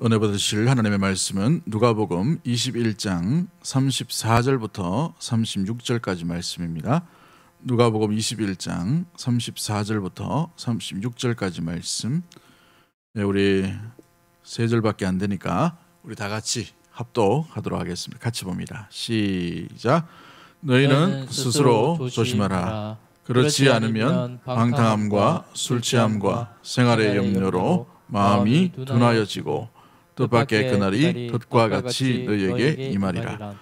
은혜 받으실 하나님의 말씀은 누가복음 21장 34절부터 36절까지 말씀입니다. 누가복음 21장 34절부터 36절까지 말씀. 네, 우리 세 절밖에 안 되니까 우리 다 같이 합독하도록 하겠습니다. 같이 봅니다. 시작. 너희는 스스로 조심하라. 그렇지 않으면 방탕함과 술취함과 생활의 염려로 마음이 둔하여지고 뜻밖의 그날이 덫과 같이 너희에게 임하리라.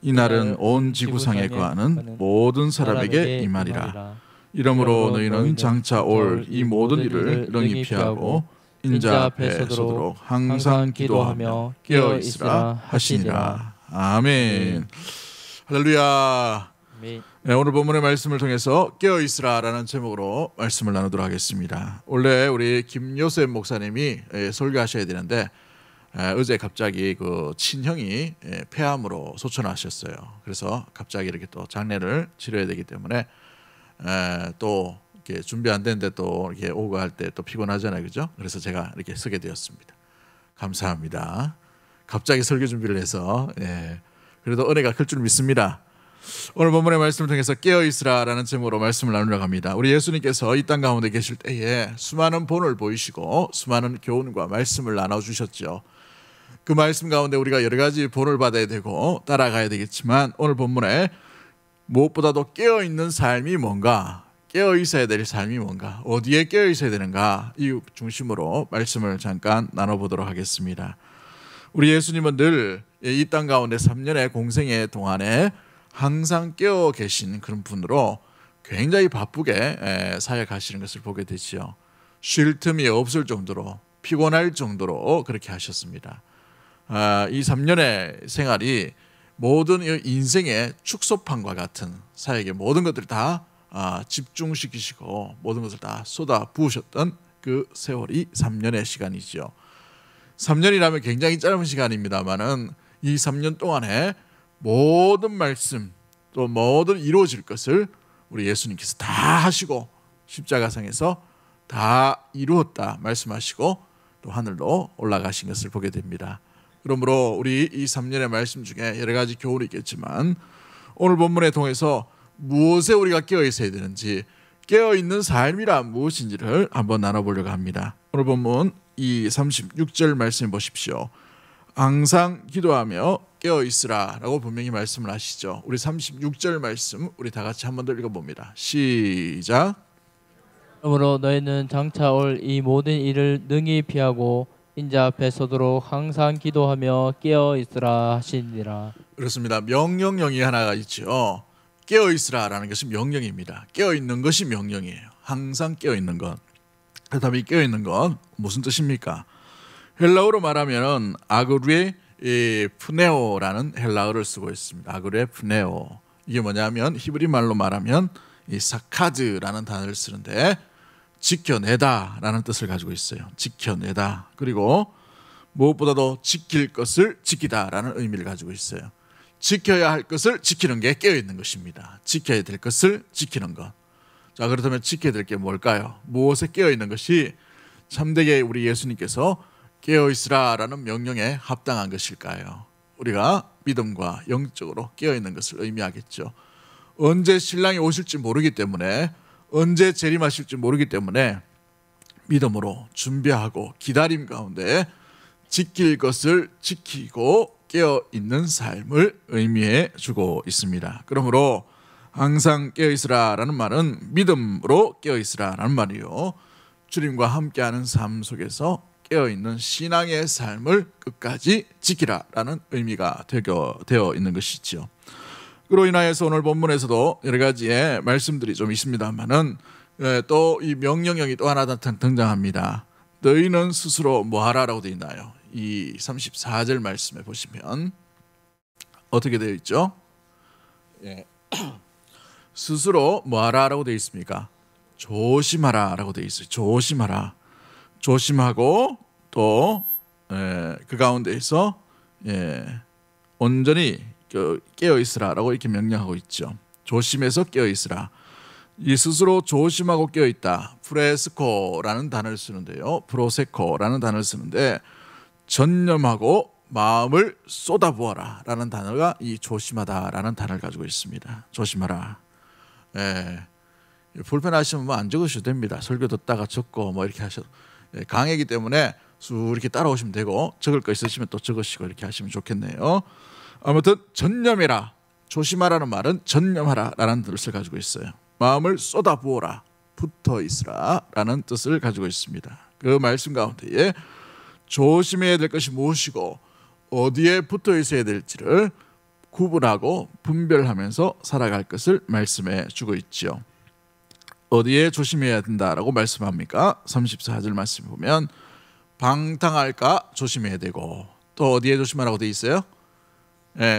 이날은 온 지구상에 거하는 모든 사람에게 임하리라. 이러므로 너희는 장차 올 이 모든 일을 능히 피하고 인자 앞에 서도록 항상 기도하며 깨어 있으라 하시니라. 아멘. 할렐루야. 네, 오늘 본문의 말씀을 통해서 깨어 있으라라는 제목으로 말씀을 나누도록 하겠습니다. 원래 우리 김요셉 목사님이 설교하셔야 되는데 어제 갑자기 그 친형이 폐암으로 소천하셨어요. 그래서 갑자기 이렇게 또 장례를 치러야 되기 때문에 또 이렇게 준비 안 됐는데 또 이렇게 오고 할 때 또 피곤하잖아요, 그죠? 그래서 제가 이렇게 서게 되었습니다. 감사합니다. 갑자기 설교 준비를 해서 그래도 은혜가 클 줄 믿습니다. 오늘 본문의 말씀을 통해서 깨어 있으라라는 제목으로 말씀을 나누려고 합니다. 우리 예수님께서 이 땅 가운데 계실 때에 수많은 본을 보이시고 수많은 교훈과 말씀을 나눠주셨죠. 그 말씀 가운데 우리가 여러 가지 본을 받아야 되고 따라가야 되겠지만 오늘 본문에 무엇보다도 깨어 있는 삶이 뭔가, 깨어 있어야 될 삶이 뭔가, 어디에 깨어 있어야 되는가, 이 중심으로 말씀을 잠깐 나눠보도록 하겠습니다. 우리 예수님은 늘 이 땅 가운데 3년의 공생의 동안에 항상 깨어 계신 그런 분으로 굉장히 바쁘게 사역하시는 것을 보게 되지요. 쉴 틈이 없을 정도로, 피곤할 정도로 그렇게 하셨습니다. 이 3년의 생활이 모든 인생의 축소판과 같은 사역의 모든 것들을 다 집중시키시고 모든 것을 다 쏟아 부으셨던 그 세월이 3년의 시간이죠. 3년이라면 굉장히 짧은 시간입니다만은 이 3년 동안에 모든 말씀 또 모든 이루어질 것을 우리 예수님께서 다 하시고 십자가상에서 다 이루었다 말씀하시고 또 하늘로 올라가신 것을 보게 됩니다. 그러므로 우리 이 3년의 말씀 중에 여러 가지 교훈이 있겠지만 오늘 본문에 통해서 무엇에 우리가 깨어 있어야 되는지, 깨어 있는 삶이란 무엇인지를 한번 나눠보려고 합니다. 오늘 본문 이 36절 말씀 보십시오. 항상 기도하며 깨어 있으라 라고 분명히 말씀을 하시죠. 우리 36절 말씀 우리 다 같이 한번 더 읽어봅니다. 시작. 그러므로 너희는 장차 올 이 모든 일을 능히 피하고 인자 앞에 서도록 항상 기도하며 깨어 있으라 하시니라. 그렇습니다. 명령령이 하나가 있죠. 깨어 있으라라는 것이 명령입니다. 깨어 있는 것이 명령이에요. 항상 깨어 있는 것. 그렇다면 이 깨어 있는 것 무슨 뜻입니까? 헬라어로 말하면 아그루에 푸네오라는 헬라어를 쓰고 있습니다. 아그루에 푸네오. 이게 뭐냐면 히브리 말로 말하면 이 사카드라는 단어를 쓰는데 지켜내다라는 뜻을 가지고 있어요. 지켜내다. 그리고 무엇보다도 지킬 것을 지키다라는 의미를 가지고 있어요. 지켜야 할 것을 지키는 게 깨어 있는 것입니다. 지켜야 될 것을 지키는 것. 자, 그렇다면 지켜야 될 게 뭘까요? 무엇에 깨어 있는 것이 참되게 우리 예수님께서 깨어 있으라라는 명령에 합당한 것일까요? 우리가 믿음과 영적으로 깨어 있는 것을 의미하겠죠. 언제 신랑이 오실지 모르기 때문에, 언제 재림하실지 모르기 때문에 믿음으로 준비하고 기다림 가운데 지킬 것을 지키고 깨어 있는 삶을 의미해 주고 있습니다. 그러므로 항상 깨어 있으라라는 말은 믿음으로 깨어 있으라라는 말이요, 주님과 함께하는 삶 속에서 깨어있는 신앙의 삶을 끝까지 지키라라는 의미가 되어 있는 것이지요. 그로 인하여서 오늘 본문에서도 여러 가지의 말씀들이 좀 있습니다만은 또 이 명령형이 또 하나 등장합니다. 너희는 스스로 뭐하라라고 되어 있나요? 이 34절 말씀에 보시면 어떻게 되어 있죠? 스스로 뭐하라라고 되어 있습니까? 조심하라라고 되어 있어요. 조심하라. 조심하고 또 그 가운데에서 온전히 깨어 있으라라고 이렇게 명령하고 있죠. 조심해서 깨어 있으라. 이 스스로 조심하고 깨어 있다. 프레스코라는 단어를 쓰는데요. 프로세코라는 단어를 쓰는데 전념하고 마음을 쏟아부어라 라는 단어가 이 조심하다라는 단어를 가지고 있습니다. 조심하라. 예. 불편하시면 뭐 안 적으셔도 됩니다. 설교 듣다가 적고 뭐 이렇게 하셔도 강의이기 때문에 쭉 이렇게 따라오시면 되고, 적을 거 있으시면 또 적으시고 이렇게 하시면 좋겠네요. 아무튼 전념해라, 조심하라는 말은 전념하라 라는 뜻을 가지고 있어요. 마음을 쏟아부어라, 붙어 있으라 라는 뜻을 가지고 있습니다. 그 말씀 가운데에 조심해야 될 것이 무엇이고 어디에 붙어 있어야 될지를 구분하고 분별하면서 살아갈 것을 말씀해 주고 있지요. 어디에 조심해야 된다라고 말씀합니까? 34절 말씀 보면 방탕할까 조심해야 되고, 또 어디에 조심하라고 돼 있어요?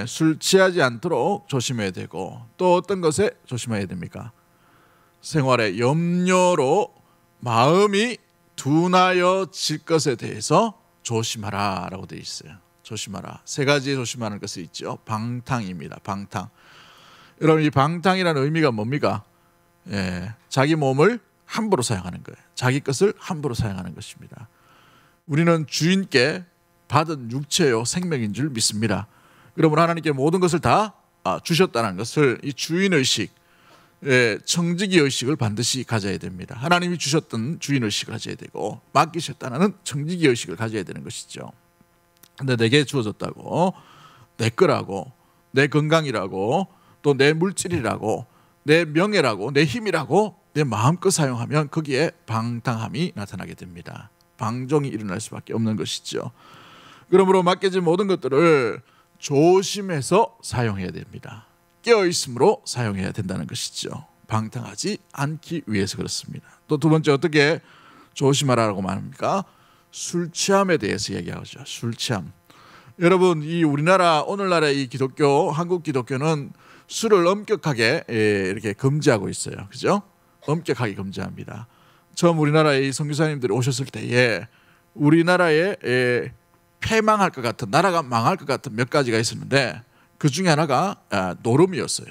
술 취하지 않도록 조심해야 되고, 또 어떤 것에 조심해야 됩니까? 생활의 염려로 마음이 둔하여질 것에 대해서 조심하라 라고 돼 있어요. 조심하라. 세 가지 조심하는 것이 있죠. 방탕입니다. 방탕. 여러분, 이 방탕이라는 의미가 뭡니까? 자기 몸을 함부로 사용하는 거예요. 자기 것을 함부로 사용하는 것입니다. 우리는 주인께 받은 육체요 생명인 줄 믿습니다. 그러므로 하나님께 모든 것을 다 주셨다는 것을, 이 주인의식, 청지기의식을 반드시 가져야 됩니다. 하나님이 주셨던 주인의식을 가져야 되고, 맡기셨다는 청지기의식을 가져야 되는 것이죠. 근데 내게 주어졌다고, 내 거라고, 내 건강이라고, 또 내 물질이라고, 내 명예라고, 내 힘이라고 내 마음껏 사용하면 거기에 방탕함이 나타나게 됩니다. 방종이 일어날 수밖에 없는 것이죠. 그러므로 맡겨진 모든 것들을 조심해서 사용해야 됩니다. 깨어있음으로 사용해야 된다는 것이죠. 방탕하지 않기 위해서 그렇습니다. 또 두 번째, 어떻게 조심하라고 말합니까? 술 취함에 대해서 얘기하죠. 술 취함. 여러분, 이 우리나라 오늘날의 이 기독교, 한국 기독교는 술을 엄격하게 이렇게 금지하고 있어요. 그죠? 엄격하게 금지합니다. 처음 우리나라에 이 선교사님들이 오셨을 때에 우리나라에 패망할 것 같은, 나라가 망할 것 같은 몇 가지가 있었는데, 그 중에 하나가 노름이었어요.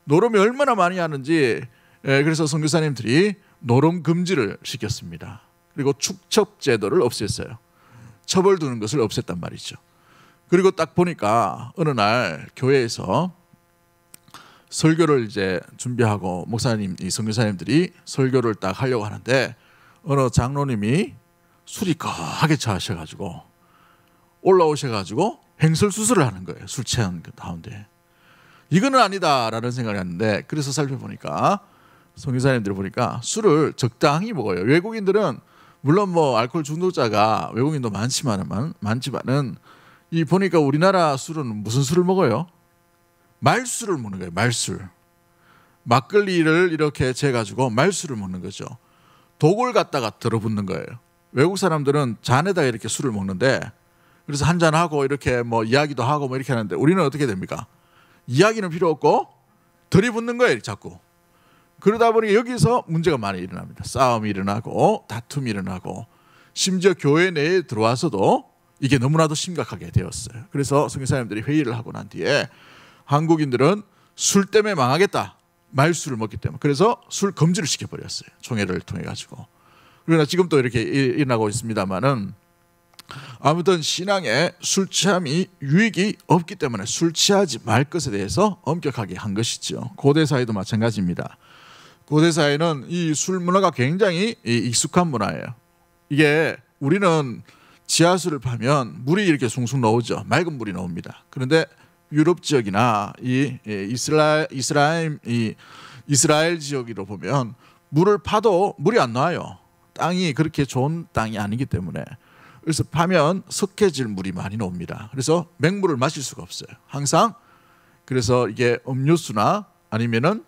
노름이 얼마나 많이 하는지, 그래서 선교사님들이 노름 금지를 시켰습니다. 그리고 축첩 제도를 없앴어요. 처벌 두는 것을 없앴단 말이죠. 그리고 딱 보니까 어느 날 교회에서 설교를 이제 준비하고, 목사님, 이 선교사님들이 설교를 딱 하려고 하는데, 어느 장로님이 술이 거하게 취하셔가지고 올라오셔가지고 행설수술을 하는 거예요. 술 취한 가운데. 이거는 아니다라는 생각이 했는데, 그래서 살펴보니까 선교사님들 보니까 술을 적당히 먹어요. 외국인들은 물론 뭐 알코올 중독자가 외국인도 많지만은 이 보니까 우리나라 술은 무슨 술을 먹어요? 말술을 먹는 거예요. 말술. 막걸리를 이렇게 재가지고 말술을 먹는 거죠. 독을 갖다가 들어붓는 거예요. 외국 사람들은 잔에다가 이렇게 술을 먹는데, 그래서 한잔하고 이렇게 뭐 이야기도 하고 뭐 이렇게 하는데, 우리는 어떻게 됩니까? 이야기는 필요 없고 들이붓는 거예요, 자꾸. 그러다 보니 여기서 문제가 많이 일어납니다. 싸움이 일어나고 다툼이 일어나고, 심지어 교회 내에 들어와서도 이게 너무나도 심각하게 되었어요. 그래서 선교사님들이 회의를 하고 난 뒤에 한국인들은 술 때문에 망하겠다, 말술을 먹기 때문에, 그래서 술 금지를 시켜버렸어요. 총회를 통해 가지고. 그러나 지금도 이렇게 일어나고 있습니다만은, 아무튼 신앙에 술 취함이 유익이 없기 때문에 술 취하지 말 것에 대해서 엄격하게 한 것이죠. 고대 사회도 마찬가지입니다. 고대 사회는 이 술 문화가 굉장히 익숙한 문화예요. 이게 우리는 지하수를 파면 물이 이렇게 숭숭 나오죠. 맑은 물이 나옵니다. 그런데 유럽 지역이나 이 이스라엘 지역으로 보면 물을 파도 물이 안 나와요. 땅이 그렇게 좋은 땅이 아니기 때문에. 그래서 파면 석회질 물이 많이 나옵니다. 그래서 맹물을 마실 수가 없어요. 항상. 그래서 이게 음료수나 아니면은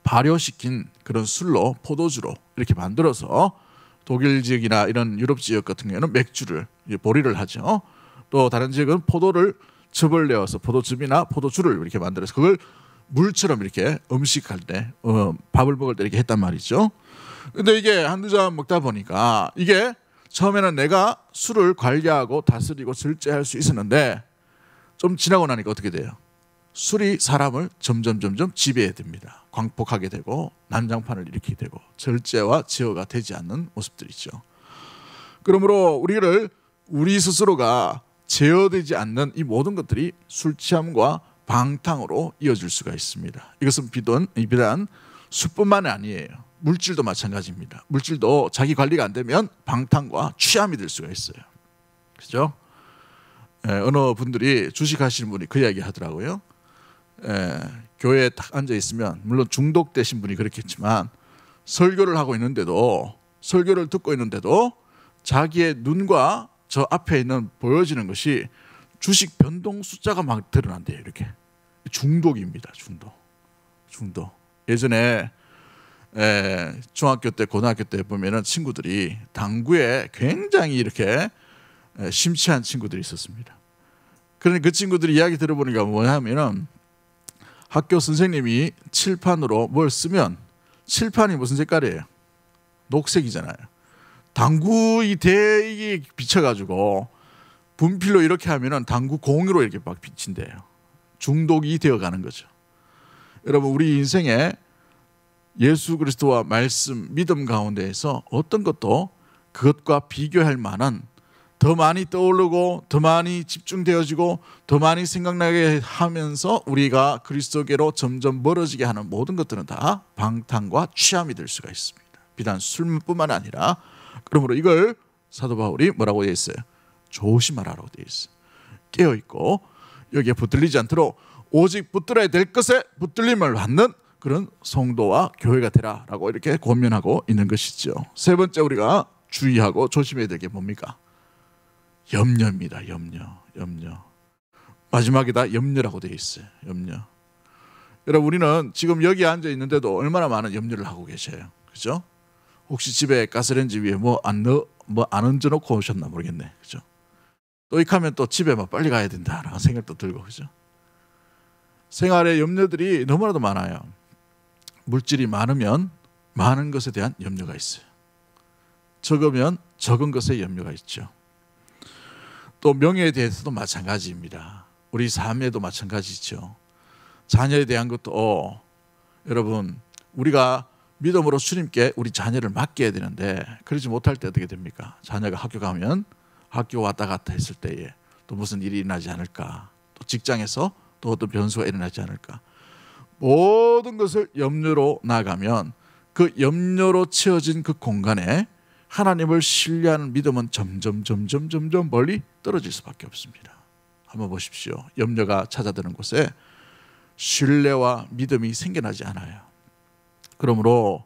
발효시킨 그런 술로, 포도주로 이렇게 만들어서, 독일 지역이나 이런 유럽 지역 같은 경우에는 맥주를 보리를 하죠. 또 다른 지역은 포도를 즙을 내어서 포도즙이나 포도주를 이렇게 만들어서 그걸 물처럼 이렇게 음식할 때, 밥을 먹을 때 이렇게 했단 말이죠. 근데 이게 한두 잔 먹다 보니까, 이게 처음에는 내가 술을 관리하고 다스리고 절제할 수 있었는데, 좀 지나고 나니까 어떻게 돼요? 술이 사람을 점점 지배해 됩니다. 광폭하게 되고 난장판을 일으키게 되고 절제와 제어가 되지 않는 모습들이죠. 그러므로 우리 스스로가 제어되지 않는 이 모든 것들이 술 취함과 방탕으로 이어질 수가 있습니다. 이것은 비단 술뿐만 아니에요. 물질도 마찬가지입니다. 물질도 자기 관리가 안 되면 방탕과 취함이 될 수가 있어요. 그죠? 어느 분들이 주식하시는 분이 그 이야기 하더라고요. 교회에 딱 앉아 있으면 물론 중독되신 분이 그렇겠지만 설교를 하고 있는데도 설교를 듣고 있는데도 자기의 눈과 저 앞에 있는 보여지는 것이 주식 변동 숫자가 막 드러난대요. 이렇게 중독입니다. 중독. 예전에 중학교 때 고등학교 때 보면은 친구들이 당구에 굉장히 이렇게 심취한 친구들이 있었습니다. 그런데 그 친구들이 이야기 들어보니까 뭐냐면은 학교 선생님이 칠판으로 뭘 쓰면 칠판이 무슨 색깔이에요? 녹색이잖아요. 당구 대에 비춰가지고 분필로 이렇게 하면은 당구 공으로 이렇게 막 비친대요. 중독이 되어가는 거죠. 여러분, 우리 인생에 예수 그리스도와 말씀, 믿음 가운데에서 어떤 것도 그것과 비교할 만한 더 많이 떠오르고 더 많이 집중되어지고 더 많이 생각나게 하면서 우리가 그리스도께로 점점 멀어지게 하는 모든 것들은 다 방탕과 취함이 될 수가 있습니다. 비단 술뿐만 아니라. 그러므로 이걸 사도 바울이 뭐라고 되어 있어요? 조심하라고 되어 있어요. 깨어있고 여기에 붙들리지 않도록 오직 붙들어야 될 것에 붙들림을 받는 그런 성도와 교회가 되라라고 이렇게 권면하고 있는 것이죠. 세 번째 우리가 주의하고 조심해야 될 게 뭡니까? 염려입니다. 염려. 마지막에다 염려라고 되어 있어요. 염려. 여러분, 우리는 지금 여기 앉아 있는데도 얼마나 많은 염려를 하고 계셔요. 그죠? 혹시 집에 가스레인지 위에 뭐 안 얹어놓고 오셨나 모르겠네. 그죠? 또 익하면 또 집에 막 빨리 가야 된다라는 생각도 들고, 그죠? 생활의 염려들이 너무나도 많아요. 물질이 많으면 많은 것에 대한 염려가 있어요. 적으면 적은 것에 염려가 있죠. 또 명예에 대해서도 마찬가지입니다. 우리 삶에도 마찬가지죠. 자녀에 대한 것도 여러분, 우리가 믿음으로 주님께 우리 자녀를 맡겨야 되는데 그러지 못할 때 어떻게 됩니까? 자녀가 학교 가면 학교 왔다 갔다 했을 때에 또 무슨 일이 일어나지 않을까, 또 직장에서 또 어떤 변수가 일어나지 않을까, 모든 것을 염려로 나가면 그 염려로 채워진 그 공간에 하나님을 신뢰하는 믿음은 점점 멀리 떨어질 수밖에 없습니다. 한번 보십시오. 염려가 찾아드는 곳에 신뢰와 믿음이 생겨나지 않아요. 그러므로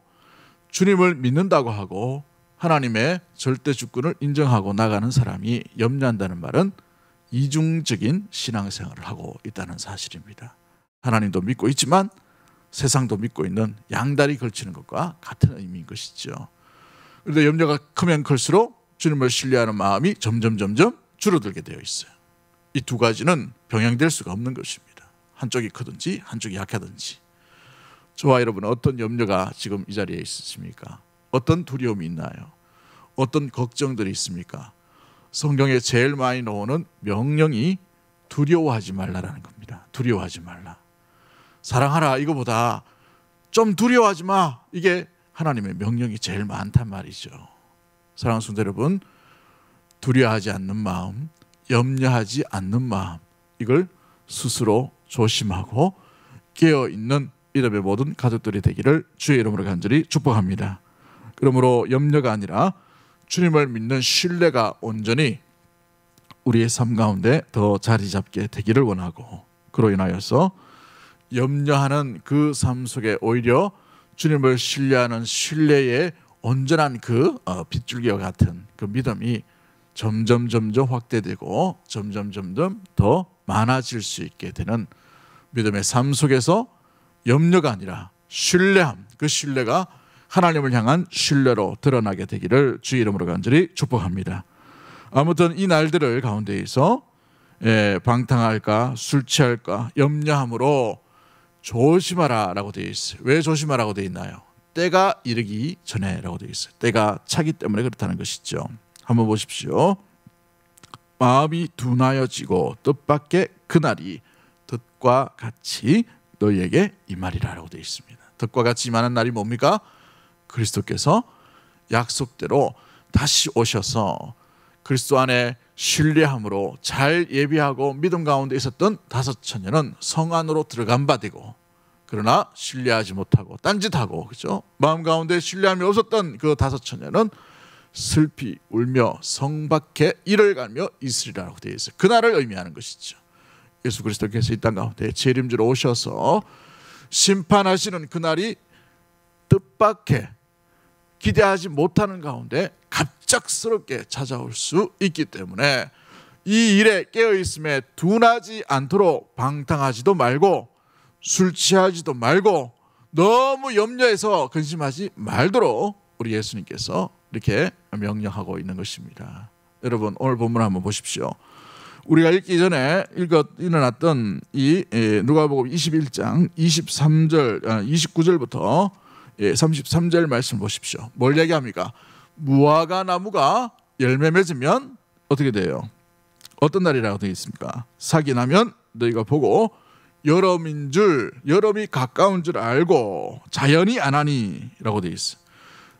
주님을 믿는다고 하고 하나님의 절대 주권을 인정하고 나가는 사람이 염려한다는 말은 이중적인 신앙생활을 하고 있다는 사실입니다. 하나님도 믿고 있지만 세상도 믿고 있는 양다리 걸치는 것과 같은 의미인 것이죠. 그런데 염려가 크면 클수록 주님을 신뢰하는 마음이 점점 줄어들게 되어 있어요. 이 두 가지는 병행될 수가 없는 것입니다. 한쪽이 크든지 한쪽이 약하든지. 저와 여러분은 어떤 염려가 지금 이 자리에 있으십니까? 어떤 두려움이 있나요? 어떤 걱정들이 있습니까? 성경에 제일 많이 나오는 명령이 두려워하지 말라라는 겁니다. 두려워하지 말라. 사랑하라 이거보다 좀 두려워하지 마. 이게 하나님의 명령이 제일 많단 말이죠. 사랑하는 성도 여러분, 두려워하지 않는 마음, 염려하지 않는 마음, 이걸 스스로 조심하고 깨어있는 믿음의 모든 가족들이 되기를 주의 이름으로 간절히 축복합니다. 그러므로 염려가 아니라 주님을 믿는 신뢰가 온전히 우리의 삶 가운데 더 자리 잡게 되기를 원하고, 그로 인하여서 염려하는 그 삶 속에 오히려 주님을 신뢰하는 신뢰의 온전한 그 빗줄기와 같은 그 믿음이 점점 확대되고 점점 더 많아질 수 있게 되는 믿음의 삶 속에서 염려가 아니라 신뢰함, 그 신뢰가 하나님을 향한 신뢰로 드러나게 되기를 주의 이름으로 간절히 축복합니다. 아무튼 이 날들을 가운데에서 방탕할까 술 취할까 염려함으로 조심하라 라고 되어 있어요. 왜 조심하라고 되어 있나요? 때가 이르기 전에 라고 되어 있어요. 때가 차기 때문에 그렇다는 것이죠. 한번 보십시오. 마음이 둔하여지고 뜻밖의 그날이 덫과 같이 너희에게 임하리라 라고 되어 있습니다. 덫과 같이 임하는 날이 뭡니까? 그리스도께서 약속대로 다시 오셔서 그리스도 안에 신뢰함으로 잘 예비하고 믿음 가운데 있었던 5처녀는 성 안으로 들어간 바 되고, 그러나 신뢰하지 못하고 딴짓하고, 그죠? 마음 가운데 신뢰함이 없었던 그 5처녀는 슬피 울며 성 밖에 이를 갈며 있으리라고 되어 있어요. 그날을 의미하는 것이죠. 예수 그리스도께서 이 땅 가운데 재림주로 오셔서 심판하시는 그날이 뜻밖의, 기대하지 못하는 가운데 갑작스럽게 찾아올 수 있기 때문에 이 일에 깨어있음에 둔하지 않도록 방탕하지도 말고 술 취하지도 말고 너무 염려해서 근심하지 말도록 우리 예수님께서 이렇게 명령하고 있는 것입니다. 여러분, 오늘 본문 한번 보십시오. 우리가 읽기 전에 일어났던 이 누가복음 21장 29절부터 33절 말씀 보십시오. 뭘 얘기합니까? 무화과 나무가 열매 맺으면 어떻게 돼요? 어떤 날이라고 되어 있습니까? 사기 나면 너희가 보고 여름이 가까운 줄 알고 자연히 안 하니 라고 되어 있어요.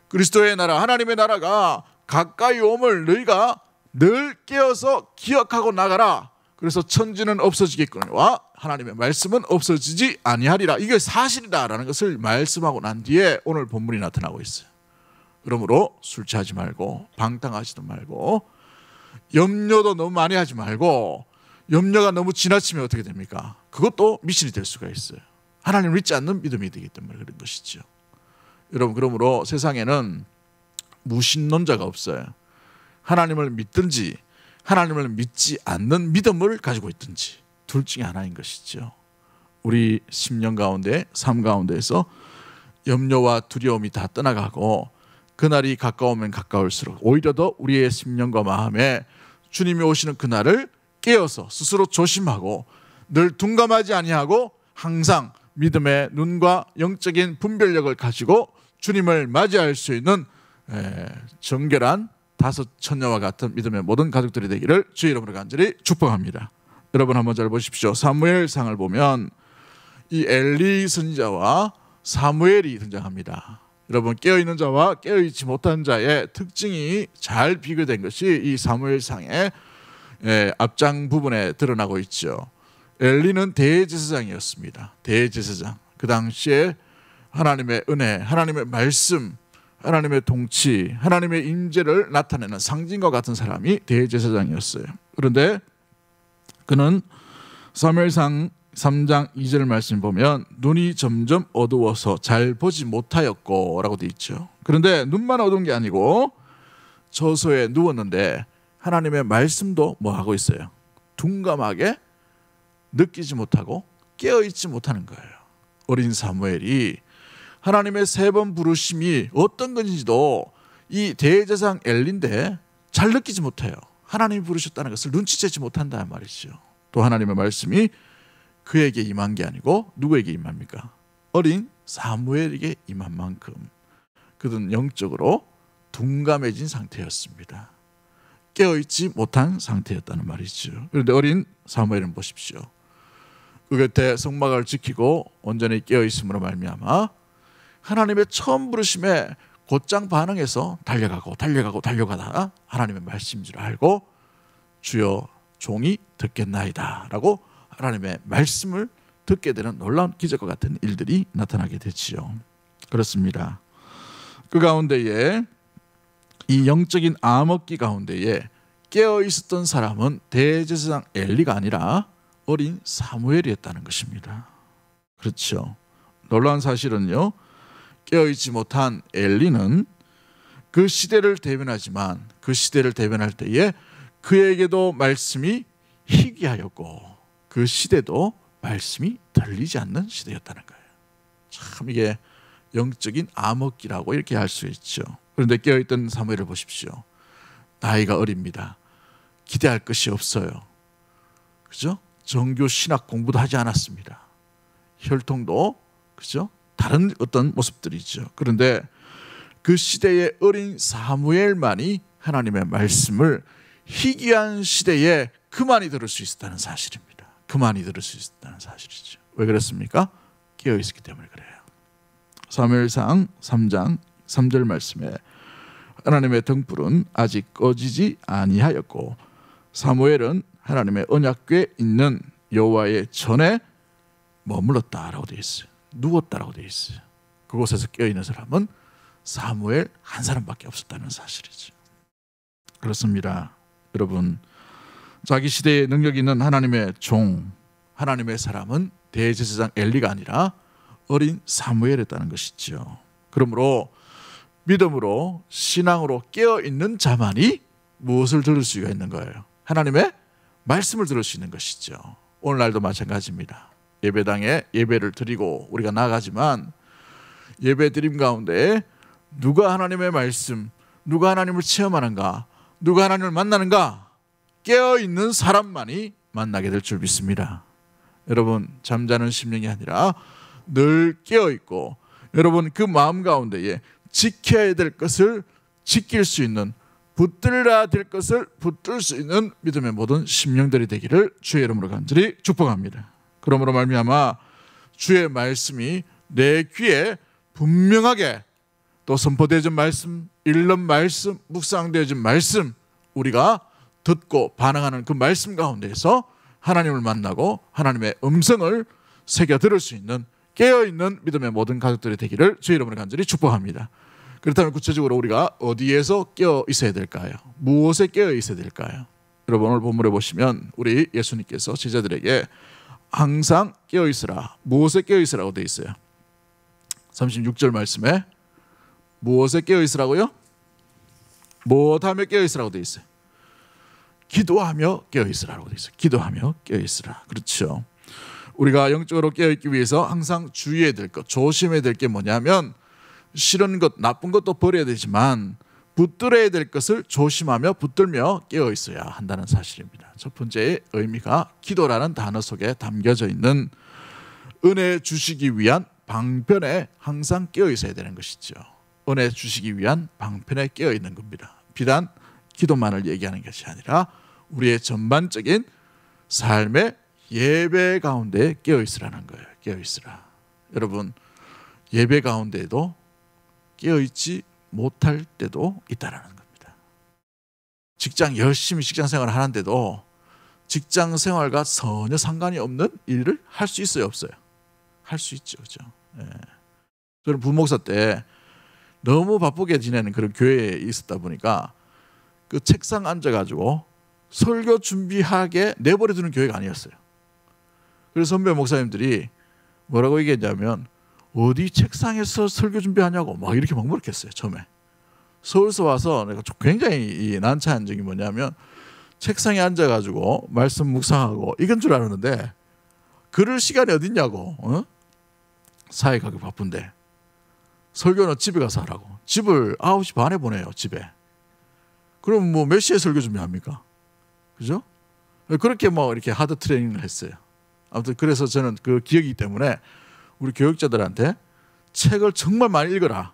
그리스도의 나라, 하나님의 나라가 가까이 옴을 너희가 늘 깨어서 기억하고 나가라. 그래서 천지는 없어지겠거니와 하나님의 말씀은 없어지지 아니하리라. 이게 사실이다라는 것을 말씀하고 난 뒤에 오늘 본문이 나타나고 있어요. 그러므로 술 취하지 말고 방탕하지도 말고 염려도 너무 많이 하지 말고, 염려가 너무 지나치면 어떻게 됩니까? 그것도 미신이 될 수가 있어요. 하나님을 믿지 않는 믿음이 되기 때문에 그런 것이죠. 여러분, 그러므로 세상에는 무신론자가 없어요. 하나님을 믿든지 하나님을 믿지 않는 믿음을 가지고 있든지 둘 중에 하나인 것이죠. 우리 심령 가운데, 삶 가운데에서 염려와 두려움이 다 떠나가고 그날이 가까우면 가까울수록 오히려 더 우리의 심령과 마음에 주님이 오시는 그날을 깨어서 스스로 조심하고 늘 둔감하지 아니하고 항상 믿음의 눈과 영적인 분별력을 가지고 주님을 맞이할 수 있는 정결한 5처녀와 같은 믿음의 모든 가족들이 되기를 주의 이름으로 간절히 축복합니다. 여러분, 한번 잘 보십시오. 사무엘상을 보면 이 엘리 선지자와 사무엘이 등장합니다. 여러분, 깨어있는 자와 깨어있지 못한 자의 특징이 잘 비교된 것이 이 사무엘상의 앞장 부분에 드러나고 있죠. 엘리는 대제사장이었습니다. 대제사장. 그 당시에 하나님의 은혜, 하나님의 말씀, 하나님의 통치, 하나님의 임재를 나타내는 상징과 같은 사람이 대제사장이었어요. 그런데 그는 사무엘상 3장 2절 말씀 보면 눈이 점점 어두워서 잘 보지 못하였고 라고 되어 있죠. 그런데 눈만 어두운 게 아니고 저소에 누웠는데 하나님의 말씀도 뭐 하고 있어요? 둔감하게 느끼지 못하고 깨어있지 못하는 거예요. 어린 사무엘이 하나님의 3번 부르심이 어떤 건지도 이 대제사장 엘리인데 잘 느끼지 못해요. 하나님이 부르셨다는 것을 눈치채지 못한다는 말이죠. 또 하나님의 말씀이 그에게 임한 게 아니고 누구에게 임합니까? 어린 사무엘에게 임한 만큼 그는 영적으로 둔감해진 상태였습니다. 깨어있지 못한 상태였다는 말이죠. 그런데 어린 사무엘은 보십시오. 그 곁에 성막을 지키고 온전히 깨어있음으로 말미암아 하나님의 처음 부르심에 곧장 반응해서 달려가다 하나님의 말씀인 줄 알고 주여 종이 듣겠나이다 라고 하나님의 말씀을 듣게 되는 놀라운 기적과 같은 일들이 나타나게 되지요. 그렇습니다. 그 가운데에 이 영적인 암흑기 가운데에 깨어 있었던 사람은 대제사장 엘리가 아니라 어린 사무엘이었다는 것입니다. 그렇죠. 놀라운 사실은요, 깨어있지 못한 엘리는 그 시대를 대변하지만 그 시대를 대변할 때에 그에게도 말씀이 희귀하였고 그 시대도 말씀이 들리지 않는 시대였다는 거예요. 참 이게 영적인 암흑기라고 이렇게 할 수 있죠. 그런데 깨어있던 사무엘을 보십시오. 나이가 어립니다. 기대할 것이 없어요. 그죠? 정교 신학 공부도 하지 않았습니다. 혈통도 그죠? 다른 어떤 모습들이죠. 그런데 그 시대의 어린 사무엘만이 하나님의 말씀을 희귀한 시대에 그만이 들을 수 있었다는 사실입니다. 그만이 들을 수 있었다는 사실이죠. 왜 그렇습니까? 깨어 있었기 때문에 그래요. 사무엘상 3장 3절 말씀에 하나님의 등불은 아직 꺼지지 아니하였고 사무엘은 하나님의 언약궤에 있는 여호와의 전에 머물렀다라고 되어 있어요. 누웠다라고 되어 있어요. 그곳에서 깨어있는 사람은 사무엘 한 사람밖에 없었다는 사실이죠. 그렇습니다. 여러분, 자기 시대에 능력 있는 하나님의 종, 하나님의 사람은 대제사장 엘리가 아니라 어린 사무엘이었다는 것이죠. 그러므로 믿음으로 신앙으로 깨어있는 자만이 무엇을 들을 수가 있는 거예요? 하나님의 말씀을 들을 수 있는 것이죠. 오늘날도 마찬가지입니다. 예배당에 예배를 드리고 우리가 나가지만 예배 드림 가운데 누가 하나님의 말씀, 누가 하나님을 체험하는가, 누가 하나님을 만나는가, 깨어있는 사람만이 만나게 될 줄 믿습니다. 여러분, 잠자는 심령이 아니라 늘 깨어있고 여러분 그 마음 가운데에 지켜야 될 것을 지킬 수 있는, 붙들어야 될 것을 붙들 수 있는 믿음의 모든 심령들이 되기를 주의 이름으로 간절히 축복합니다. 그러므로 말미암아 주의 말씀이 내 귀에 분명하게 또 선포되어진 말씀, 읽는 말씀, 묵상되어진 말씀, 우리가 듣고 반응하는 그 말씀 가운데에서 하나님을 만나고 하나님의 음성을 새겨 들을 수 있는 깨어있는 믿음의 모든 가족들이 되기를 주의 이름으로 간절히 축복합니다. 그렇다면 구체적으로 우리가 어디에서 깨어 있어야 될까요? 무엇에 깨어 있어야 될까요? 여러분, 오늘 본문에 보시면 우리 예수님께서 제자들에게 항상 깨어 있으라, 무엇에 깨어 있으라고 되어 있어요. 36절 말씀에 무엇에 깨어 있으라고요? 무엇하며 깨어 있으라고 되어 있어요. 기도하며 깨어 있으라고 되어 있어요. 기도하며 깨어 있으라. 그렇죠. 우리가 영적으로 깨어 있기 위해서 항상 주의해야 될 것, 조심해야 될 게 뭐냐면 싫은 것, 나쁜 것도 버려야 되지만 붙들어야 될 것을 조심하며 붙들며 깨어 있어야 한다는 사실입니다. 첫 번째의 의미가 기도라는 단어 속에 담겨져 있는 은혜 주시기 위한 방편에 항상 깨어 있어야 되는 것이죠. 은혜 주시기 위한 방편에 깨어 있는 겁니다. 비단 기도만을 얘기하는 것이 아니라 우리의 전반적인 삶의 예배 가운데 깨어 있으라는 거예요. 깨어 있으라. 여러분, 예배 가운데에도 깨어 있지 못할 때도 있다라는 겁니다. 직장 열심히 직장 생활을 하는데도 직장 생활과 전혀 상관이 없는 일을 할 수 있어요, 없어요? 할 수 있죠, 그렇죠? 예. 저는 부목사 때 너무 바쁘게 지내는 그런 교회에 있었다 보니까 그 책상 앉아가지고 설교 준비하게 내버려두는 교회가 아니었어요. 그래서 선배 목사님들이 뭐라고 얘기했냐면 어디 책상에서 설교 준비하냐고 막 이렇게 막물었겠어요. 처음에 서울서 와서 내가 굉장히 난처한 적이 뭐냐면 책상에 앉아가지고 말씀 묵상하고 이건 줄 알았는데 그럴 시간이 어딨냐고. 사회 가기 바쁜데 설교는 집에 가서 하라고. 집을 9시 반에 보내요. 집에. 그럼 뭐 몇 시에 설교 준비합니까? 그죠? 그렇게 뭐 이렇게 하드 트레이닝을 했어요. 아무튼 그래서 저는 그 기억이기 때문에 우리 교육자들한테 책을 정말 많이 읽어라.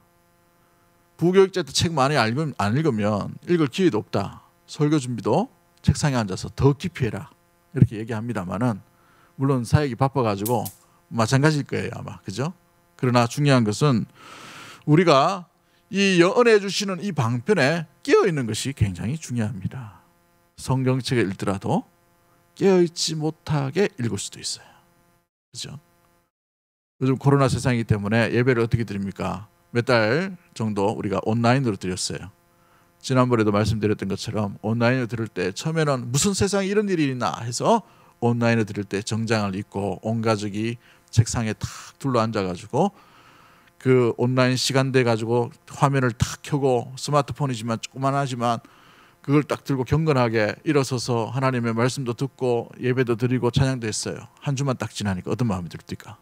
부교육자 때 책 많이 안 읽으면 읽을 기회도 없다. 설교 준비도 책상에 앉아서 더 깊이 해라. 이렇게 얘기합니다만은 물론 사역이 바빠가지고 마찬가지일 거예요 아마. 그죠? 그러나 중요한 것은 우리가 이 은혜 주시는 이 방편에 깨어있는 것이 굉장히 중요합니다. 성경책을 읽더라도 깨어있지 못하게 읽을 수도 있어요. 그죠? 요즘 코로나 세상이기 때문에 예배를 어떻게 드립니까? 몇 달 정도 우리가 온라인으로 드렸어요. 지난번에도 말씀드렸던 것처럼 온라인으로 들을 때 처음에는 무슨 세상에 이런 일이 있나 해서 온라인으로 들을 때 정장을 입고 온 가족이 책상에 탁 둘러 앉아가지고 그 온라인 시간대 가지고 화면을 탁 켜고 스마트폰이지만 조그만하지만 그걸 딱 들고 경건하게 일어서서 하나님의 말씀도 듣고 예배도 드리고 찬양도 했어요. 한 주만 딱 지나니까 어떤 마음이 들습니까?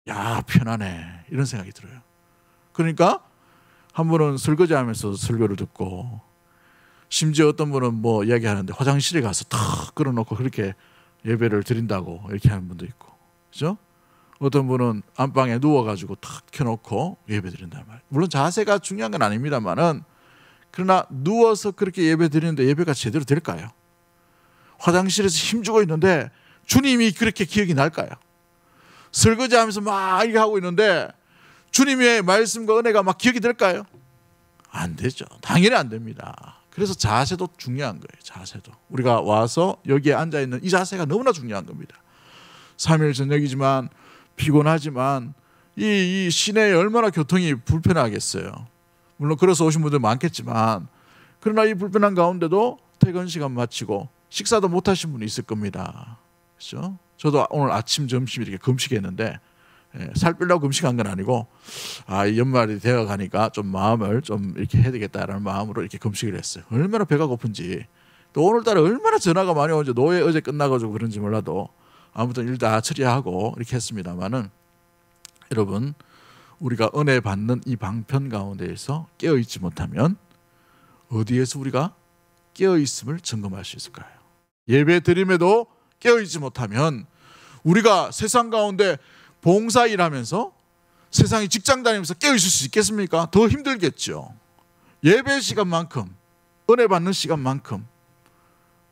야, 편하네 이런 생각이 들어요. 그러니까 한 분은 설거지하면서 설교를 듣고 심지어 어떤 분은 뭐 이야기하는데 화장실에 가서 탁 끌어놓고 그렇게 예배를 드린다고 이렇게 하는 분도 있고, 그죠? 어떤 분은 안방에 누워가지고 탁 켜놓고 예배 드린다는 말. 물론 자세가 중요한 건 아닙니다만은 그러나 누워서 그렇게 예배 드리는데 예배가 제대로 될까요? 화장실에서 힘주고 있는데 주님이 그렇게 기억이 날까요? 설거지하면서 막 이렇게 하고 있는데 주님의 말씀과 은혜가 막 기억이 될까요? 안 되죠. 당연히 안 됩니다. 그래서 자세도 중요한 거예요. 자세도. 우리가 와서 여기에 앉아있는 이 자세가 너무나 중요한 겁니다. 3일 저녁이지만 피곤하지만 이 시내에 얼마나 교통이 불편하겠어요. 물론 걸어서 오신 분들 많겠지만 그러나 이 불편한 가운데도 퇴근 시간 마치고 식사도 못 하신 분이 있을 겁니다. 그렇죠? 저도 오늘 아침 점심 이렇게 금식했는데 살 빼려고 금식한 건 아니고 이 연말이 되어 가니까 좀 마음을 좀 이렇게 해야 되겠다라는 마음으로 이렇게 금식을 했어요. 얼마나 배가 고픈지 또 오늘따라 얼마나 전화가 많이 오는지 노예 어제 끝나가지고 그런지 몰라도 아무튼 일 다 처리하고 이렇게 했습니다만은 여러분 우리가 은혜 받는 이 방편 가운데에서 깨어있지 못하면 어디에서 우리가 깨어있음을 점검할 수 있을까요? 예배 드림에도 깨어있지 못하면 우리가 세상 가운데 봉사 일하면서 세상에 직장 다니면서 깨어있을 수 있겠습니까? 더 힘들겠죠. 예배 시간만큼 은혜 받는 시간만큼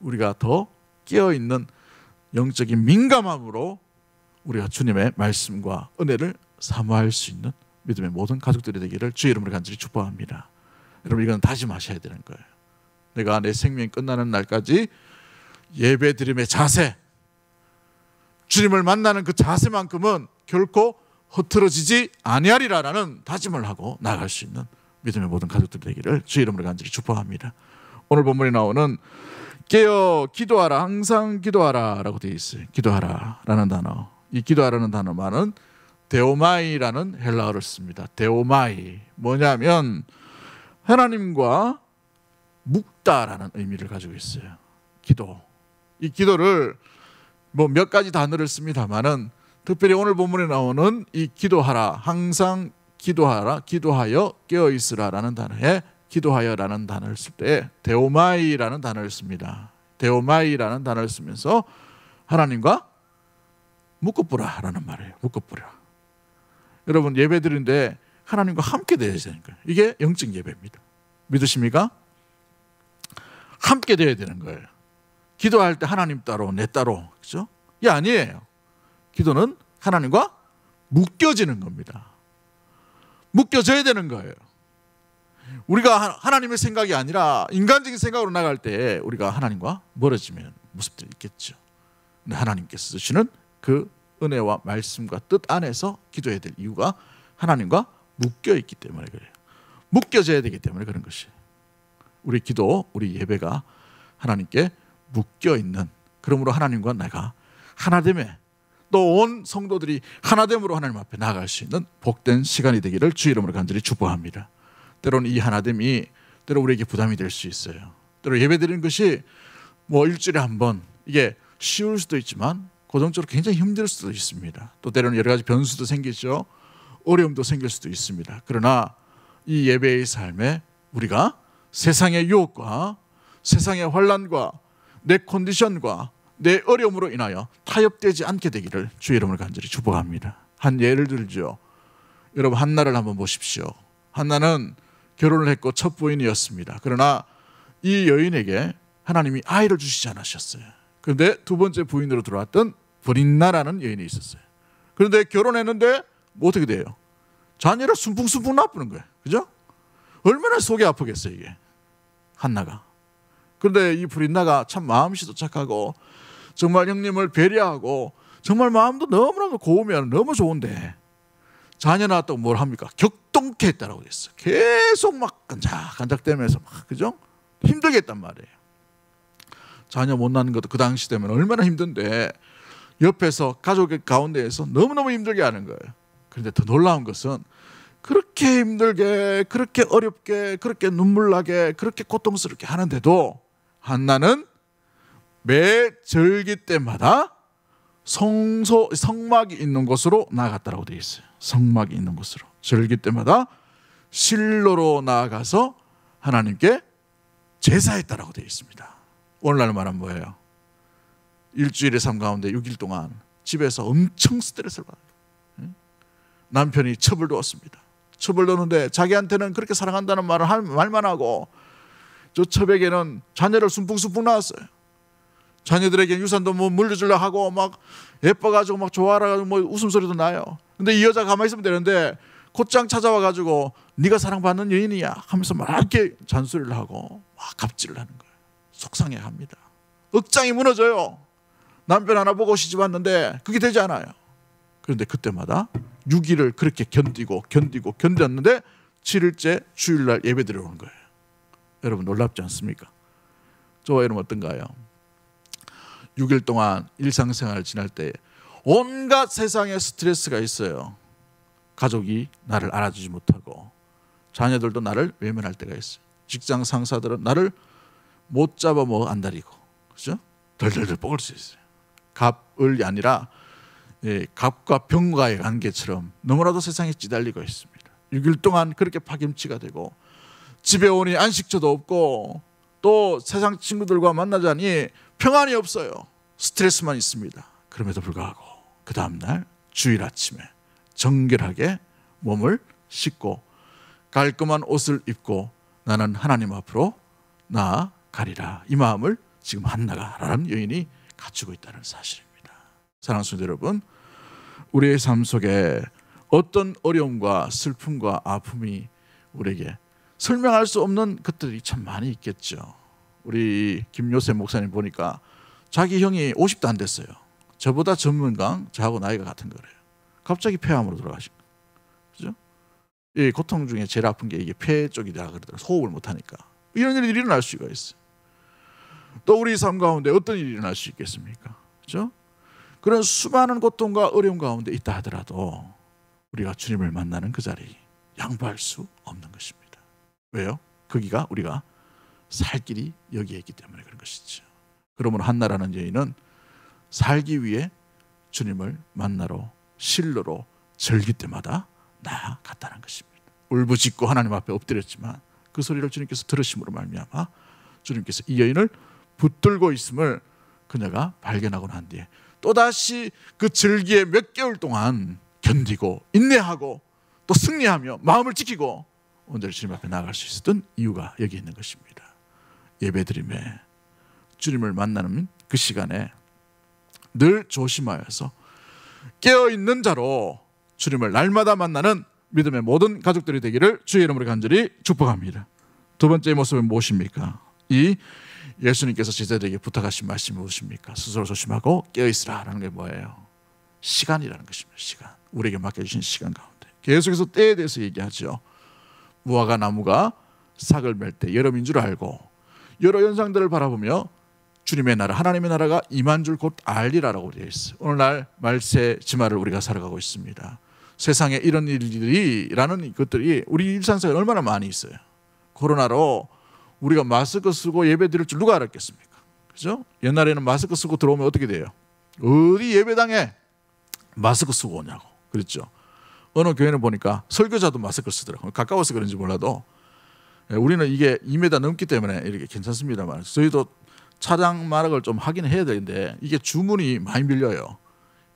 우리가 더 깨어있는 영적인 민감함으로 우리가 주님의 말씀과 은혜를 사모할 수 있는 믿음의 모든 가족들이 되기를 주의 이름으로 간절히 축복합니다. 여러분 이건 다짐하셔야 되는 거예요. 내가 내 생명이 끝나는 날까지 예배 드림의 자세, 주님을 만나는 그 자세만큼은 결코 흐트러지지 아니하리라라는 다짐을 하고 나아갈 수 있는 믿음의 모든 가족들 되기를 주의 이름으로 간절히 축복합니다. 오늘 본문에 나오는 깨어 기도하라, 항상 기도하라라고 되어 있어요. 기도하라라는 단어. 이 기도하라는 단어만은 데오마이라는 헬라어를 씁니다. 데오마이 뭐냐면 하나님과 묵다라는 의미를 가지고 있어요. 기도. 이 기도를 뭐 몇 가지 단어를 씁니다만은 특별히 오늘 본문에 나오는 이 기도하라, 항상 기도하라, 기도하여 깨어 있으라라는 단어에 기도하여라는 단어를 쓸 때 데오마이라는 단어를 씁니다. 데오마이라는 단어를 쓰면서 하나님과 묶어보라라는 말이에요. 묶어보라. 여러분 예배 드리는데 하나님과 함께 되어야 되는 거예요. 이게 영적 예배입니다. 믿으십니까? 함께 되어야 되는 거예요. 기도할 때 하나님 따로 내 따로 그렇죠? 이게 아니에요. 기도는 하나님과 묶여지는 겁니다. 묶여져야 되는 거예요. 우리가 하나님의 생각이 아니라 인간적인 생각으로 나갈 때 우리가 하나님과 멀어지면 모습들이 있겠죠. 근데 하나님께서 주시는 그 은혜와 말씀과 뜻 안에서 기도해야 될 이유가 하나님과 묶여 있기 때문에 그래요. 묶여져야 되기 때문에 그런 것이에요. 우리 기도, 우리 예배가 하나님께 묶여 있는, 그러므로 하나님과 내가 하나됨에 또 온 성도들이 하나됨으로 하나님 앞에 나아갈 수 있는 복된 시간이 되기를 주의 이름으로 간절히 축복합니다. 때로는 이 하나됨이 때로 우리에게 부담이 될 수 있어요. 때로 예배 드리는 것이 뭐 일주일에 한 번, 이게 쉬울 수도 있지만 고정적으로 굉장히 힘들 수도 있습니다. 또 때로는 여러 가지 변수도 생기죠. 어려움도 생길 수도 있습니다. 그러나 이 예배의 삶에 우리가 세상의 유혹과 세상의 환난과 내 컨디션과 내 어려움으로 인하여 타협되지 않게 되기를 주의 이름으로 간절히 축복합니다. 한 예를 들죠. 여러분 한나를 한번 보십시오. 한나는 결혼을 했고 첫 부인이었습니다. 그러나 이 여인에게 하나님이 아이를 주시지 않으셨어요. 그런데 두 번째 부인으로 들어왔던 브린나라는 여인이 있었어요. 그런데 결혼했는데 뭐 어떻게 돼요? 자녀를 순풍순풍 나쁘는 거예요. 그죠? 얼마나 속이 아프겠어요 이게 한나가. 그런데 이 브린나가 참 마음씨도 착하고 정말 형님을 배려하고 정말 마음도 너무너무 고우면 너무 좋은데 자녀 낳았다고 뭘 합니까? 격동케 했다라고 했어요. 계속 막 간작간작대면서 막 그죠? 힘들게 했단 말이에요. 자녀 못 낳는 것도 그 당시 되면 얼마나 힘든데 옆에서 가족 가운데에서 너무너무 힘들게 하는 거예요. 그런데 더 놀라운 것은 그렇게 힘들게 그렇게 어렵게 그렇게 눈물나게 그렇게 고통스럽게 하는데도 한나는 매 절기 때마다 성막이 있는 곳으로 나아갔다고 되어 있어요. 성막이 있는 곳으로 절기 때마다 실로로 나아가서 하나님께 제사했다라고 되어 있습니다. 오늘날 말은 뭐예요? 일주일의 삶 가운데 6일 동안 집에서 엄청 스트레스를 받아요. 남편이 첩을 두었습니다. 첩을 두는데 자기한테는 그렇게 사랑한다는 말만 하고 저 첩에게는 자녀를 순풍순풍 낳았어요. 자녀들에게 유산도 뭐 물려주려 하고 막 예뻐가지고 막 좋아라 가지고 뭐 웃음소리도 나요. 근데 이 여자 가만히 있으면 되는데 곧장 찾아와 가지고 네가 사랑받는 여인이야 하면서 막 이렇게 잔소리를 하고 막 갑질을 하는 거예요. 속상해합니다. 억장이 무너져요. 남편 하나 보고 시집 왔는데 그게 되지 않아요. 그런데 그때마다 6일을 그렇게 견뎠는데 7일째 주일날 예배 드려오는 거예요. 여러분 놀랍지 않습니까? 저와 여러분 어떤가요? 6일 동안 일상생활을 지날 때 온갖 세상의 스트레스가 있어요. 가족이 나를 알아주지 못하고 자녀들도 나를 외면할 때가 있어요. 직장 상사들은 나를 못 잡아 안달이고, 그죠? 덜덜덜 볶을 수 있어요. 갑을이 아니라 갑과 병과의 관계처럼 너무나도 세상에 찌달리고 있습니다. 6일 동안 그렇게 파김치가 되고 집에 오니 안식처도 없고 또 세상 친구들과 만나자니 평안이 없어요. 스트레스만 있습니다. 그럼에도 불구하고 그 다음날 주일 아침에 정결하게 몸을 씻고 깔끔한 옷을 입고 나는 하나님 앞으로 나아가리라. 이 마음을 지금 한나라는 여인이 갖추고 있다는 사실입니다. 사랑하는 성도 여러분, 우리의 삶 속에 어떤 어려움과 슬픔과 아픔이 우리에게 설명할 수 없는 것들이 참 많이 있겠죠. 우리 김요셉 목사님 보니까 자기 형이 50도 안 됐어요. 저보다 전문가, 저하고 나이가 같은 거래요. 갑자기 폐암으로 돌아가신 거예요. 그죠? 이 고통 중에 제일 아픈 게 이게 폐 쪽이다 그러더라고요. 호흡을 못하니까. 이런 일이 일어날 수가 있어요. 또 우리 삶 가운데 어떤 일이 일어날 수 있겠습니까? 그죠? 그런 수많은 고통과 어려움 가운데 있다 하더라도 우리가 주님을 만나는 그 자리 양보할 수 없는 것입니다. 왜요? 거기가 우리가 살 길이 여기에 있기 때문에 그런 것이죠. 그러므로 한나라는 여인은 살기 위해 주님을 만나러 실로로 절기 때마다 나아갔다는 것입니다. 울부짖고 하나님 앞에 엎드렸지만 그 소리를 주님께서 들으심으로 말미암아 주님께서 이 여인을 붙들고 있음을 그녀가 발견하고 난 뒤에 또다시 그 절기에 몇 개월 동안 견디고 인내하고 또 승리하며 마음을 지키고 오늘 주님 앞에 나아갈 수 있었던 이유가 여기 있는 것입니다. 예배드림에 주님을 만나는 그 시간에 늘 조심하여서 깨어있는 자로 주님을 날마다 만나는 믿음의 모든 가족들이 되기를 주의 이름으로 간절히 축복합니다. 두 번째 모습은 무엇입니까? 이 예수님께서 제자들에게 부탁하신 말씀이 무엇입니까? 스스로 조심하고 깨어있으라 라는 게 뭐예요? 시간이라는 것입니다. 시간. 우리에게 맡겨주신 시간 가운데 계속해서 때에 대해서 얘기하죠. 무화과 나무가 싹을 멜 때 여름인 줄 알고 여러 현상들을 바라보며 주님의 나라 하나님의 나라가 임한 줄 곧 알리라라고 되어 있어요. 오늘날 말세 지마를 우리가 살아가고 있습니다. 세상에 이런 일들이라는 것들이 우리 일상생활에 얼마나 많이 있어요. 코로나로 우리가 마스크 쓰고 예배 드릴 줄 누가 알았겠습니까? 그죠? 옛날에는 마스크 쓰고 들어오면 어떻게 돼요? 어디 예배당에 마스크 쓰고 오냐고 그랬죠. 어느 교회는 보니까 설교자도 마스크를 쓰더라고요. 가까워서 그런지 몰라도 우리는 이게 2m 넘기 때문에 이렇게 괜찮습니다만 저희도 차량 마락을 좀 하긴 해야 되는데 이게 주문이 많이 밀려요.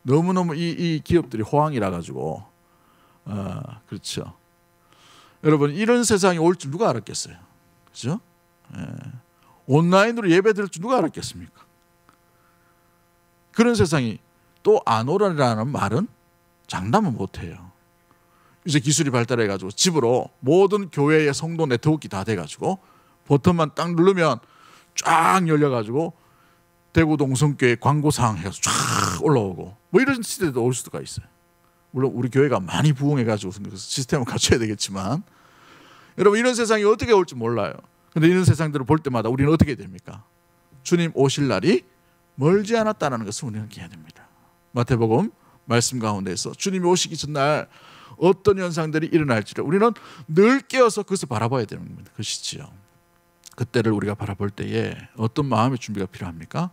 너무너무 이 기업들이 호황이라 가지고 그렇죠. 여러분 이런 세상이 올 줄 누가 알았겠어요? 그렇죠? 온라인으로 예배 드릴 줄 누가 알았겠습니까? 그런 세상이 또 안 오라라는 말은 장담은 못해요. 이제 기술이 발달해 가지고 집으로 모든 교회의 성도 네트워크 다 돼 가지고 버튼만 딱 누르면 쫙 열려 가지고 대구 동성교회 광고사항 해서 쫙 올라오고 뭐 이런 시대도 올 수가 있어요. 물론 우리 교회가 많이 부흥해 가지고 시스템을 갖춰야 되겠지만 여러분 이런 세상이 어떻게 올지 몰라요. 그런데 이런 세상들을 볼 때마다 우리는 어떻게 됩니까? 주님 오실 날이 멀지 않았다는 것을 우리는 기해야 됩니다. 마태복음 말씀 가운데서 주님이 오시기 전날 어떤 현상들이 일어날지를 우리는 늘 깨어서 그것을 바라봐야 되는 것이지요. 그때를 우리가 바라볼 때에 어떤 마음의 준비가 필요합니까?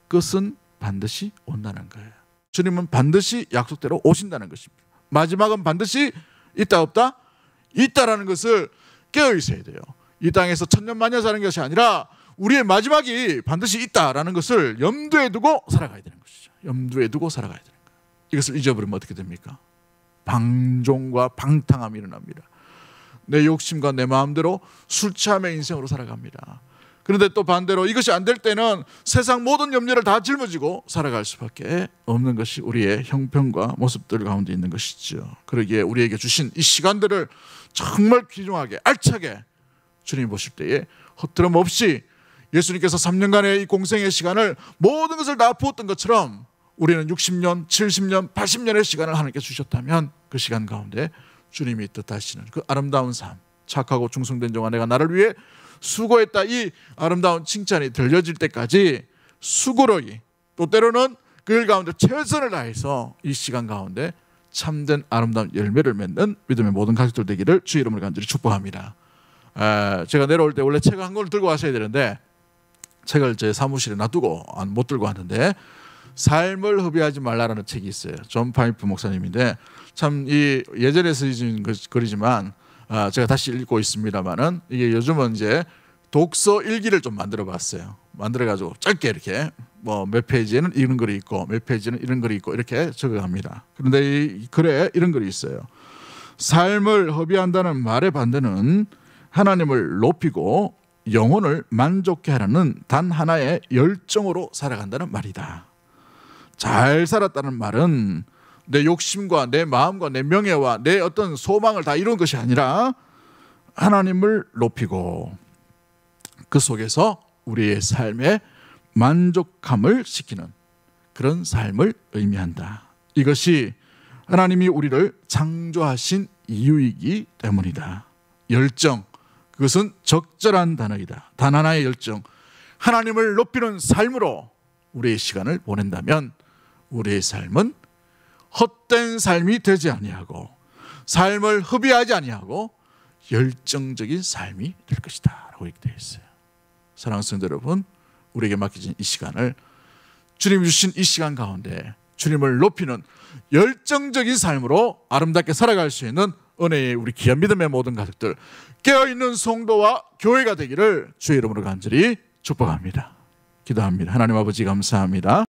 그것은 반드시 온다는 거예요. 주님은 반드시 약속대로 오신다는 것입니다. 마지막은 반드시 있다 없다? 있다라는 것을 깨어 있어야 돼요. 이 땅에서 천년만년 사는 것이 아니라 우리의 마지막이 반드시 있다라는 것을 염두에 두고 살아가야 되는 것이죠. 염두에 두고 살아가야 되는 거예요. 이것을 잊어버리면 어떻게 됩니까? 방종과 방탕함이 일어납니다. 내 욕심과 내 마음대로 술 취함의 인생으로 살아갑니다. 그런데 또 반대로 이것이 안 될 때는 세상 모든 염려를 다 짊어지고 살아갈 수밖에 없는 것이 우리의 형편과 모습들 가운데 있는 것이죠. 그러기에 우리에게 주신 이 시간들을 정말 귀중하게 알차게 주님 보실 때에 허투름 없이 예수님께서 3년간의 이 공생의 시간을 모든 것을 다 부었던 것처럼 우리는 60년, 70년, 80년의 시간을 하나님께 주셨다면 그 시간 가운데 주님이 뜻하시는 그 아름다운 삶, 착하고 충성된 종아 내가 나를 위해 수고했다, 이 아름다운 칭찬이 들려질 때까지 수고로이, 또 때로는 그 일 가운데 최선을 다해서 이 시간 가운데 참된 아름다운 열매를 맺는 믿음의 모든 가족들 되기를 주의 이름으로 간절히 축복합니다. 제가 내려올 때 원래 책 한 권을 들고 와셔야 되는데 책을 제 사무실에 놔두고 못 들고 왔는데, 삶을 허비하지 말라라는 책이 있어요. 존 파이프 목사님인데 참 이 예전에 쓰여진 글이지만 제가 다시 읽고 있습니다만은 이게 요즘은 이제 독서 일기를 좀 만들어 봤어요. 만들어 가지고 짧게 이렇게 뭐 몇 페이지에는 이런 글이 있고 몇 페이지는 이런 글이 있고 이렇게 적어갑니다. 그런데 이 글에 이런 글이 있어요. 삶을 허비한다는 말의 반대는 하나님을 높이고 영혼을 만족해 하라는 단 하나의 열정으로 살아간다는 말이다. 잘 살았다는 말은 내 욕심과 내 마음과 내 명예와 내 어떤 소망을 다 이룬 것이 아니라 하나님을 높이고 그 속에서 우리의 삶에 만족함을 시키는 그런 삶을 의미한다. 이것이 하나님이 우리를 창조하신 이유이기 때문이다. 열정, 그것은 적절한 단어이다. 단 하나의 열정, 하나님을 높이는 삶으로 우리의 시간을 보낸다면 우리의 삶은 헛된 삶이 되지 아니하고 삶을 허비하지 아니하고 열정적인 삶이 될 것이다 라고 이렇게 되어 있어요. 사랑하는 성도 여러분, 우리에게 맡겨진 이 시간을 주님이 주신 이 시간 가운데 주님을 높이는 열정적인 삶으로 아름답게 살아갈 수 있는 은혜의 우리 귀한 믿음의 모든 가족들, 깨어있는 성도와 교회가 되기를 주의 이름으로 간절히 축복합니다. 기도합니다. 하나님 아버지 감사합니다.